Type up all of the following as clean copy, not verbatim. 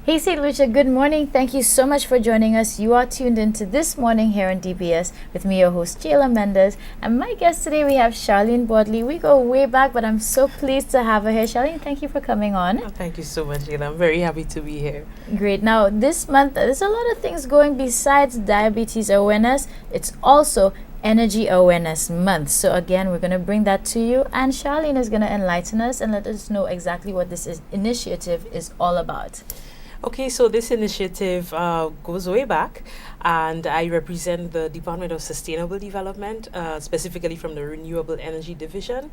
Hey, St. Lucia, good morning. Thank you so much for joining us. You are tuned into This Morning here on DBS with me, your host, Jayla Mendez. And my guest today, we have Charlene Bodley. We go way back, but I'm so pleased to have her here. Charlene, thank you for coming on. Oh, thank you so much, Jayla. I'm very happy to be here. Great. Now, this month, there's a lot of things going besides diabetes awareness. It's also Energy Awareness Month. So again, we're going to bring that to you, and Charlene is going to enlighten us and let us know exactly what this initiative is all about. Okay, so this initiative goes way back, and I represent the Department of Sustainable Development, specifically from the Renewable Energy Division.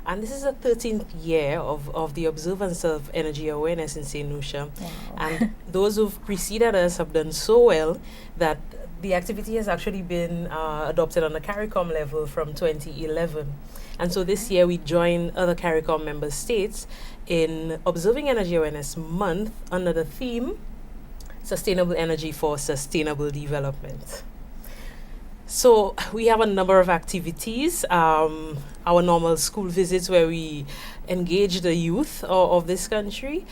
And this is the 13th year of the observance of energy awareness in St. Lucia. Wow. And those who've preceded us have done so well that the activity has actually been adopted on the CARICOM level from 2011. And so this year we join other CARICOM member states in observing Energy Awareness Month under the theme Sustainable Energy for Sustainable Development. So we have a number of activities. Our normal school visits where we engage the youth of this country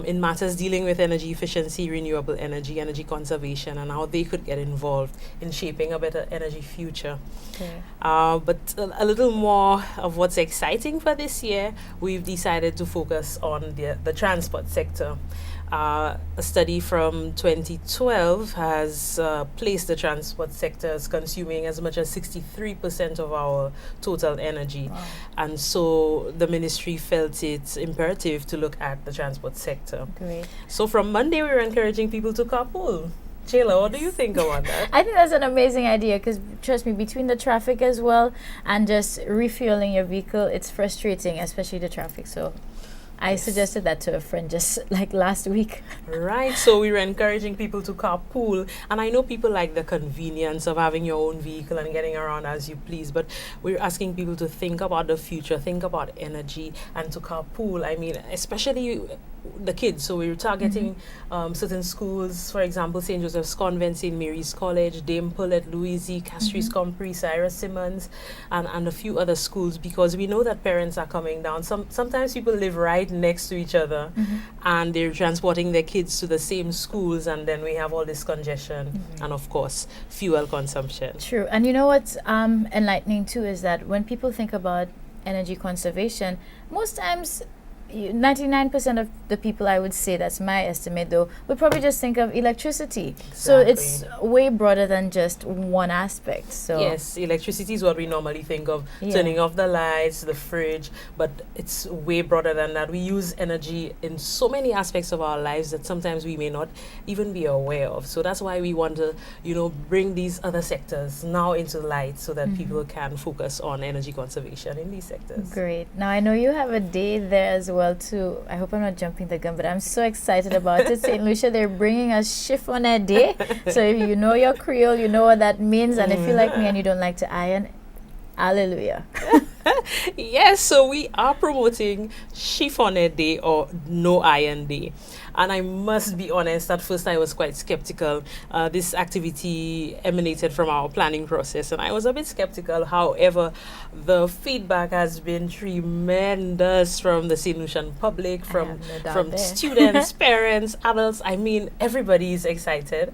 in matters dealing with energy efficiency, renewable energy, energy conservation, and how they could get involved in shaping a better energy future. Okay. But a little more of what's exciting for this year, we've decided to focus on the transport sector. A study from 2012 has placed the transport sector as consuming as much as 63% of our total energy. Wow. And so the ministry felt it's imperative to look at the transport sector. Great. So from Monday, we were encouraging people to carpool. Jayla, what do you think about that? I think that's an amazing idea because, trust me, between the traffic as well and just refueling your vehicle, it's frustrating, especially the traffic. So I suggested that to a friend just like last week. Right, so we were encouraging people to carpool, and I know people like the convenience of having your own vehicle and getting around as you please, but we're asking people to think about the future, think about energy, and to carpool. I mean, especially the kids. So we were targeting certain schools, for example, St. Joseph's Convent, St. Mary's College, Dame Paulette Louise, Castries Compre, Cyrus Simmons, and a few other schools, because we know that parents are coming down. Sometimes people live right next to each other and they're transporting their kids to the same schools, and then we have all this congestion and of course fuel consumption. True. And you know what's enlightening too is that when people think about energy conservation, most times 99% of the people, I would say, that's my estimate though, would probably just think of electricity. So it's way broader than just one aspect. So yes, electricity is what we normally think of, turning off the lights, the fridge, but it's way broader than that. We use energy in so many aspects of our lives that sometimes we may not even be aware of. So that's why we want to, bring these other sectors now into light so that people can focus on energy conservation in these sectors. Great. Now I know you have a day there as well too. I hope I'm not jumping the gun, but I'm so excited about it. St. Lucia, they're bringing us Chiffonnet Day. So if you know your Creole, you know what that means. And if you like me and you don't like to iron, hallelujah. Yes, so we are promoting Chiffonnet Day or No Iron Day. And I must be honest, at first I was quite skeptical. This activity emanated from our planning process, and I was a bit skeptical. However, the feedback has been tremendous from the St. Lucian public, from students, parents, adults. I mean, everybody is excited.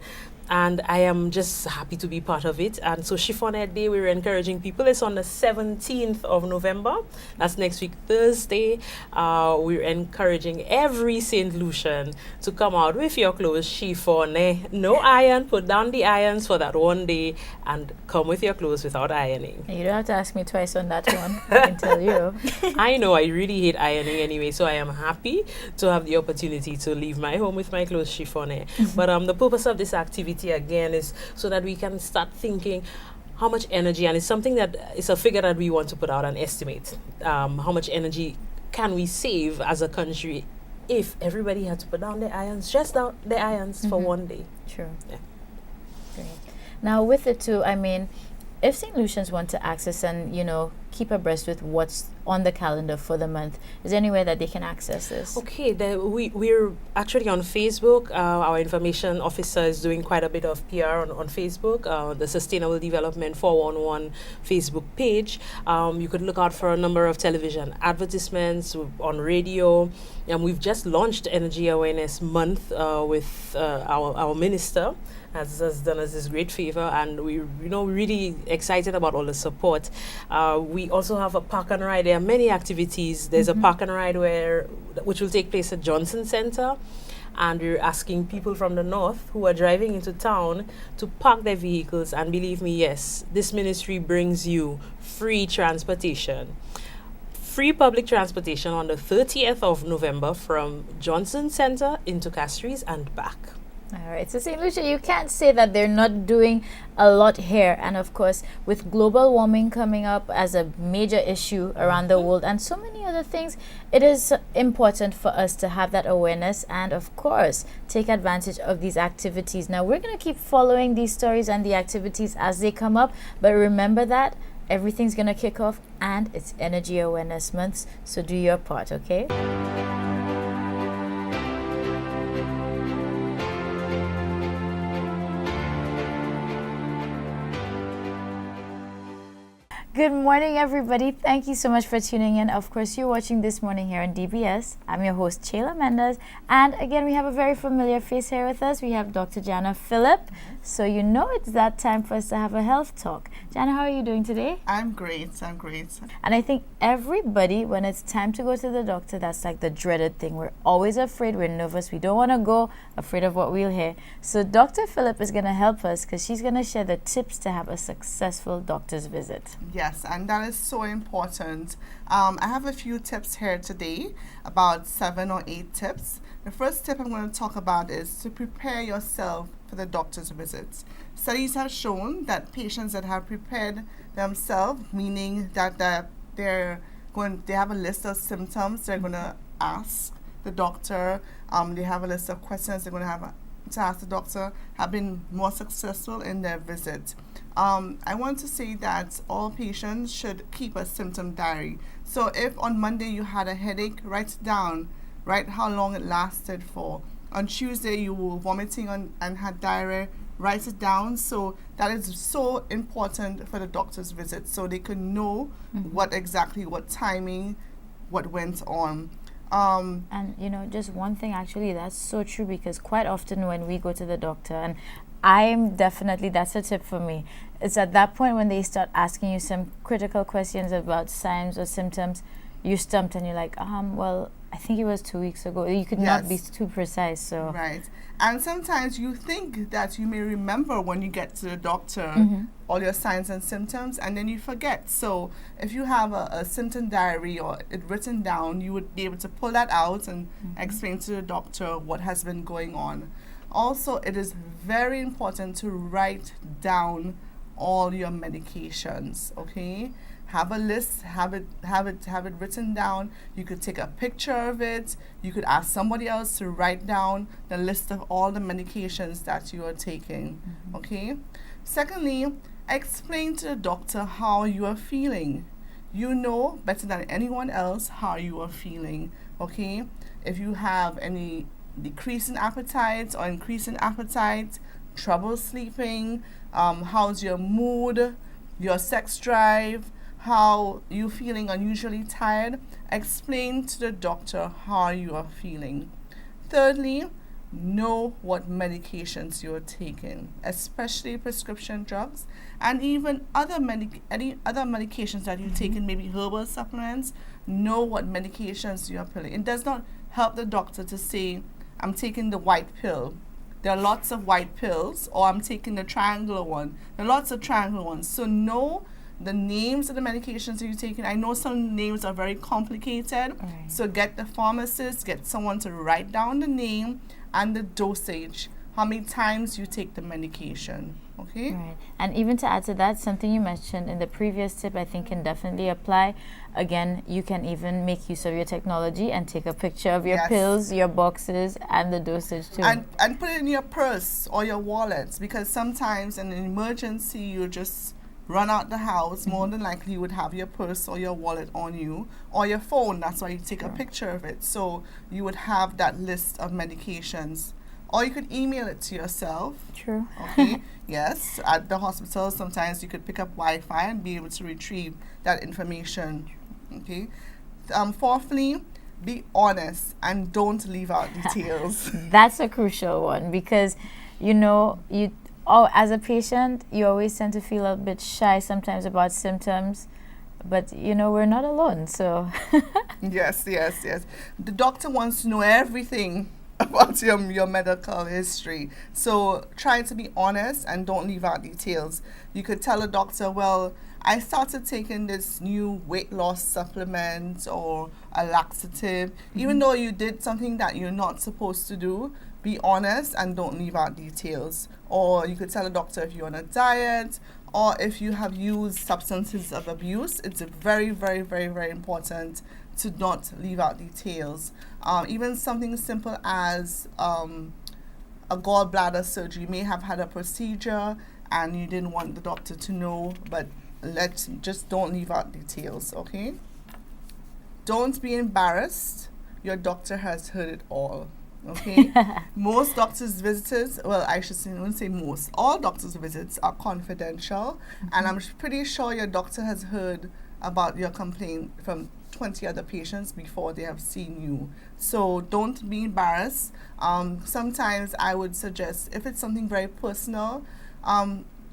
And I am just happy to be part of it. And so Chiffonnet Day, we're encouraging people. It's on the 17th of November. That's next week, Thursday. We're encouraging every St. Lucian to come out with your clothes chiffonnet. No iron. Put down the irons for that one day and come with your clothes without ironing. You don't have to ask me twice on that one. I can tell you. I know, I really hate ironing anyway, so I am happy to have the opportunity to leave my home with my clothes chiffonnet. But the purpose of this activity again is so that we can start thinking how much energy, and it's something that is a figure that we want to put out and estimate how much energy can we save as a country if everybody had to put down their irons, just down their irons for one day. True. Yeah. Great. Now with it too, I mean, if St. Lucians want to access and keep abreast with what's on the calendar for the month? Is there any way that they can access this? Okay, we're actually on Facebook. Our information officer is doing quite a bit of PR on Facebook, the Sustainable Development 411 Facebook page. You could look out for a number of television advertisements on radio. And we've just launched Energy Awareness Month with our minister. Has done us this great favor, and we're really excited about all the support. We also have a park and ride. There are many activities. There's a park and ride which will take place at Johnson Center, and we're asking people from the north who are driving into town to park their vehicles. And believe me, yes, this ministry brings you free transportation. Free public transportation on the 30th of November from Johnson Center into Castries and back. All right, so St. Lucia, you can't say that they're not doing a lot here. And of course, with global warming coming up as a major issue around the world and so many other things, it is important for us to have that awareness and, of course, take advantage of these activities. Now, we're going to keep following these stories and the activities as they come up, but remember that everything's going to kick off and it's Energy Awareness Month, so do your part, okay? Good morning, everybody. Thank you so much for tuning in. Of course, you're watching This Morning here on DBS. I'm your host, Chayla Mendez. And again, we have a very familiar face here with us. We have Dr. Jana Phillip. So you know it's that time for us to have a health talk. Jana, how are you doing today? I'm great. And I think everybody, when it's time to go to the doctor, that's like the dreaded thing. We're always afraid, we're nervous, we don't want to go, afraid of what we'll hear. So Dr. Phillip is going to help us because she's going to share the tips to have a successful doctor's visit. Yes, and that is so important. I have a few tips here today, about 7 or 8 tips. The first tip I'm going to talk about is to prepare yourself for the doctor's visits. Studies have shown that patients that have prepared themselves, meaning that they have a list of symptoms they're going to ask the doctor, they have a list of questions they're going to have to ask the doctor, have been more successful in their visit. I want to say that all patients should keep a symptom diary. So if on Monday you had a headache, write it down. Write how long it lasted for. On Tuesday you were vomiting and had diarrhea, write it down. So that is so important for the doctor's visit, so they could know what timing, what went on. And just one thing, actually, that's so true, because quite often when we go to the doctor, and that's a tip for me, it's at that point when they start asking you some critical questions about signs or symptoms, you're stumped and you're like, well, I think it was 2 weeks ago. You could not be too precise. So right. And sometimes you think that you may remember when you get to the doctor all your signs and symptoms, and then you forget. So if you have a symptom diary or it written down, you would be able to pull that out and explain to the doctor what has been going on. Also, it is very important to write down all your medications, okay? Have a list, have it written down. You could take a picture of it. You could ask somebody else to write down the list of all the medications that you are taking, okay? Secondly, explain to the doctor how you are feeling. You know better than anyone else how you are feeling, okay? If you have any decrease in appetite or increase in appetite, trouble sleeping, how's your mood, your sex drive, how you feeling unusually tired, explain to the doctor how you are feeling. Thirdly, know what medications you are taking, especially prescription drugs, and even any other medications that you take in, maybe herbal supplements. Know what medications you are putting. It does not help the doctor to say, I'm taking the white pill. There are lots of white pills, or I'm taking the triangular one. There are lots of triangular ones. So know the names of the medications that you're taking. I know some names are very complicated, so get the pharmacist, get someone to write down the name and the dosage, how many times you take the medication, okay? Right. And even to add to that, something you mentioned in the previous tip I think can definitely apply. Again, you can even make use of your technology and take a picture of your pills, your boxes, and the dosage too. And put it in your purse or your wallet, because sometimes in an emergency you just run out the house, more than likely you would have your purse or your wallet on you or your phone. That's why you take a picture of it. So you would have that list of medications. Or you could email it to yourself. True. Okay. Yes. At the hospital, sometimes you could pick up Wi-Fi and be able to retrieve that information. Okay. Fourthly, be honest and don't leave out details. That's a crucial one because, as a patient, you always tend to feel a bit shy sometimes about symptoms, but we're not alone. So Yes. The doctor wants to know everything about your medical history. So try to be honest and don't leave out details. You could tell a doctor, well, I started taking this new weight loss supplement or a laxative. Even though you did something that you're not supposed to do, be honest and don't leave out details. Or you could tell a doctor if you're on a diet or if you have used substances of abuse. It's very, very, very, very important to not leave out details. Even something simple as a gallbladder surgery. You may have had a procedure and you didn't want the doctor to know, but just don't leave out details, okay? Don't be embarrassed. Your doctor has heard it all, okay? Most doctors' visits, well, I wouldn't say most, all doctors' visits are confidential, and I'm pretty sure your doctor has heard about your complaint from 20 other patients before they have seen you. So don't be embarrassed. Sometimes I would suggest, if it's something very personal,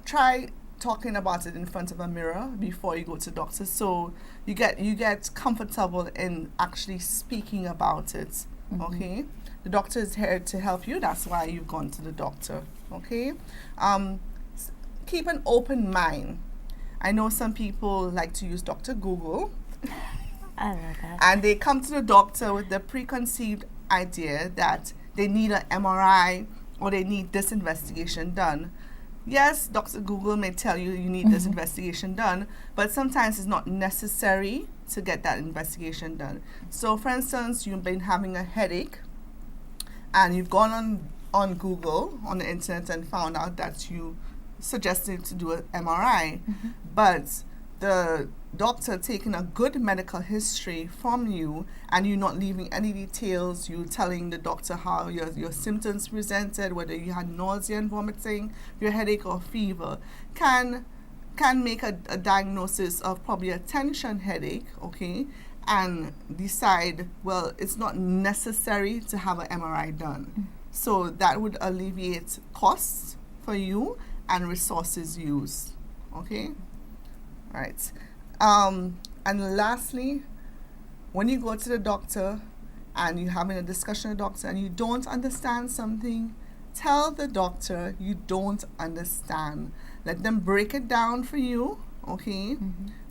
try talking about it in front of a mirror before you go to the doctor, so you get comfortable in actually speaking about it. Okay, the doctor is here to help you. That's why you've gone to the doctor. Okay, keep an open mind. I know some people like to use Dr. Google. I love that. And they come to the doctor with the preconceived idea that they need an MRI or they need this investigation done. Yes, Dr. Google may tell you need this investigation done, but sometimes it's not necessary to get that investigation done. So, for instance, you've been having a headache and you've gone on Google, on the internet, and found out that you suggested to do an MRI, but the doctor taking a good medical history from you and you not leaving any details, you telling the doctor how your symptoms presented, whether you had nausea and vomiting, your headache or fever, can make a diagnosis of probably a tension headache, okay, and decide, well, it's not necessary to have an MRI done. So that would alleviate costs for you and resources used, okay? Right. And lastly, when you go to the doctor and you're having a discussion with the doctor and you don't understand something, tell the doctor you don't understand. Let them break it down for you, okay?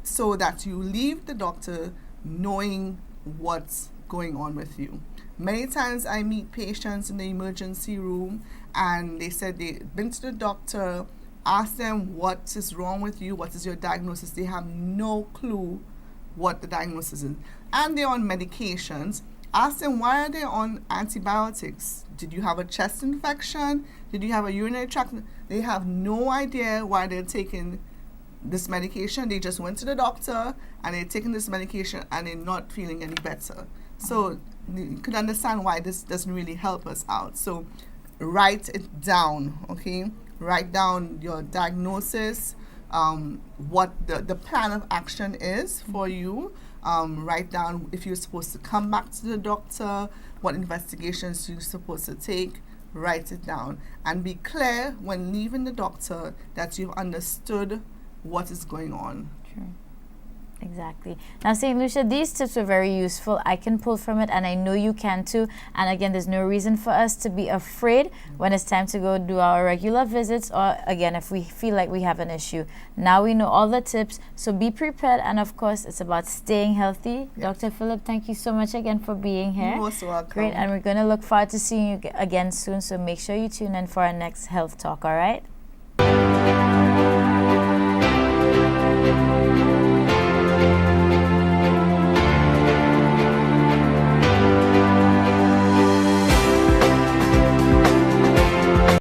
So that you leave the doctor knowing what's going on with you. Many times I meet patients in the emergency room and they said they've been to the doctor, ask them what is wrong with you, what is your diagnosis. They have no clue what the diagnosis is. And they're on medications. Ask them, why are they on antibiotics? Did you have a chest infection? Did you have a urinary tract? They have no idea why they're taking this medication. They just went to the doctor and they're taking this medication and they're not feeling any better. So you could understand why this doesn't really help us out. So write it down, okay? Write down your diagnosis, what the plan of action is for you. Write down if you're supposed to come back to the doctor, what investigations you're supposed to take. Write it down and be clear when leaving the doctor that you've understood what is going on. True. Exactly. Now, St. Lucia, these tips were very useful. I can pull from it, and I know you can too. And again, there's no reason for us to be afraid when it's time to go do our regular visits, or again, if we feel like we have an issue. Now we know all the tips, so be prepared. And of course, it's about staying healthy. Yes. Dr. Philip, thank you so much again for being here. You're most welcome. Great, and we're going to look forward to seeing you again soon. So make sure you tune in for our next health talk. All right.